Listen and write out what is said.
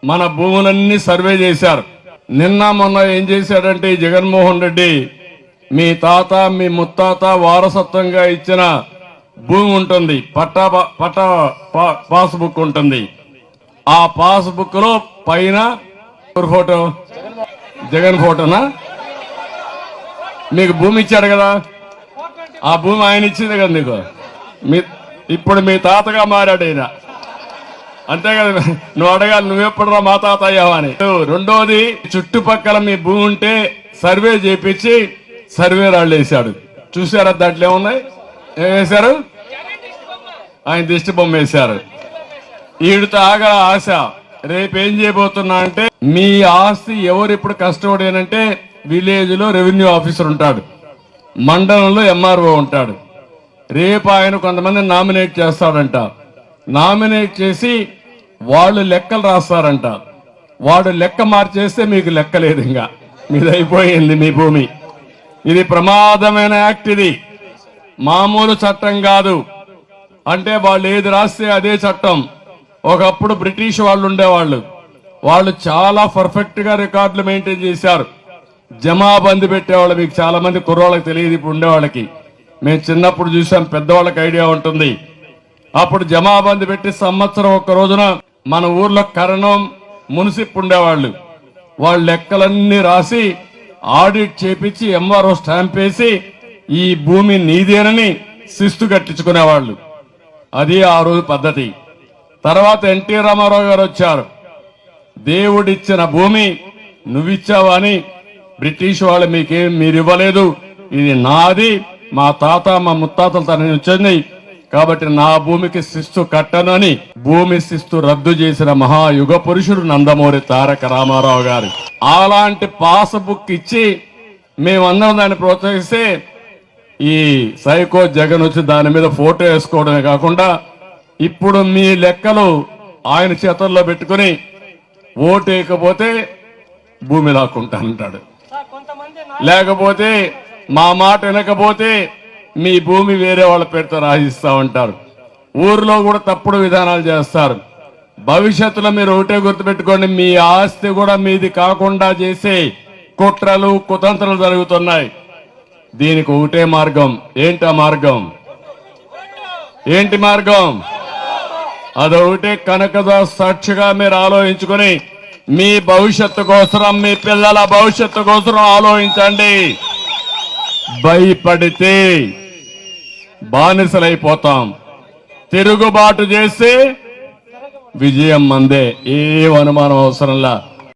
మన భూములన్నీ సర్వే చేశారు. నిన్న మొన్న ఏం చేశాడంటే ఈ జగన్మోహన్ రెడ్డి మీ తాత మీ ముత్తాత వారసత్వంగా ఇచ్చిన భూమి ఉంటుంది, పట్టా పాస్బుక్ ఉంటుంది. ఆ పాస్బుక్ లో పైన ఫోటో జగన్ ఫోటోనా? మీకు భూమి ఇచ్చాడు కదా, ఆ భూమి ఆయన ఇచ్చింది కదా నీకు. ఇప్పుడు మీ తాతగా మారాడు ఆయన, అంతే కదా. నువ్వు అడగాలి నువ్వెప్పుడురా మా తాత అయ్యావా అని. రెండోది, చుట్టుపక్కల మీ భూమి ఉంటే సర్వే చేపించి సర్వే రాళ్ళు వేశాడు. చూసారా దాంట్లో ఏమున్నాయి? ఏం వేశారు? ఆయన దిష్టి బొమ్మ వేశారు. ఈడితో ఆగా ఆశ. రేపేం చేయబోతున్నా అంటే మీ ఆస్తి ఎవరు ఇప్పుడు కష్టపడేనంటే విలేజ్ లో రెవెన్యూ ఆఫీసర్ ఉంటాడు, మండలంలో ఎంఆర్ఓ ఉంటాడు. రేపు ఆయన కొంతమంది నామినేట్ చేస్తాడంట. నామినేట్ చేసి వాళ్ళు లెక్కలు రాస్తారంట. వాడు లెక్క మార్చేస్తే మీకు లెక్క లేదు, ఇంకా మీది అయిపోయింది మీ భూమి. ఇది ప్రమాదమైన యాక్ట్. ఇది మామూలు చట్టం కాదు. అంటే వాళ్ళు ఏది రాస్తే అదే చట్టం. ఒకప్పుడు బ్రిటిష్ వాళ్ళు ఉండేవాళ్ళు, వాళ్ళు చాలా పర్ఫెక్ట్ గా రికార్డులు మెయింటైన్ చేశారు. జమాబందీ పెట్టేవాళ్ళు. మీకు చాలా మంది కుర్రోళ్ళకి తెలియదు, ఇప్పుడు ఉండేవాళ్ళకి. మేము చిన్నప్పుడు చూసాం, పెద్దవాళ్ళకి ఐడియా ఉంటుంది. అప్పుడు జమాబందీ పెట్టి సంవత్సరం ఒక్క రోజున మన ఊర్లో కరణం మున్సిప్ ఉండేవాళ్ళు. వాళ్ళ లెక్కలన్నీ రాసి ఆడిట్ చేపించి ఎంఆర్ఓ స్టాంప్ వేసి ఈ భూమి నీదేనని శిస్తు కట్టించుకునేవాళ్ళు. అది ఆ రోజు పద్ధతి. తర్వాత ఎన్టీ రామారావు గారు వచ్చారు. దేవుడిచ్చిన భూమి నువ్విచ్చావా అని బ్రిటిష్ వాళ్ళు మీరు ఇవ్వలేదు, ఇది నాది, మా తాత మా ముత్తాతలు తనని వచ్చింది కాబట్టి నా భూమికి శిస్తు కట్టను అని భూమి శిస్తు రద్దు చేసిన మహాయుగ పురుషుడు నందమూరి తారక రామారావు గారు. అలాంటి పాస్బుక్ ఇచ్చి మేమందరం దాన్ని ప్రోత్సహిస్తే ఈ సైకో జగన్ వచ్చి దాని మీద ఫోటో వేసుకోవడమే కాకుండా ఇప్పుడు మీ లెక్కలు ఆయన చేతుల్లో పెట్టుకుని ఓటేయకపోతే భూమి లాక్కుంటానంటాడు, లేకపోతే మా మాట వినకపోతే మీ భూమి వేరే వాళ్ళ పేరుతో రాసిస్తా ఉంటారు. ఊర్లో కూడా తప్పుడు విధానాలు చేస్తారు. భవిష్యత్తులో మీరు ఒకటే గుర్తుపెట్టుకోండి, మీ ఆస్తి కూడా మీది కాకుండా చేసే కుట్రలు కుతంత్రాలు జరుగుతున్నాయి. దీనికి ఒకటే మార్గం. ఏంటి ఆ మార్గం? ఏంటి మార్గం? అదొకటే. కనకదాస్ సాక్షిగా మీరు ఆలోచించుకుని మీ భవిష్యత్తు కోసం, మీ పిల్లల భవిష్యత్తు కోసం ఆలోచించండి. భయపడితే బానిసలైపోతాం. తిరుగుబాటు చేస్తే విజయం మందే, ఏం అనుమానం అవసరంలా.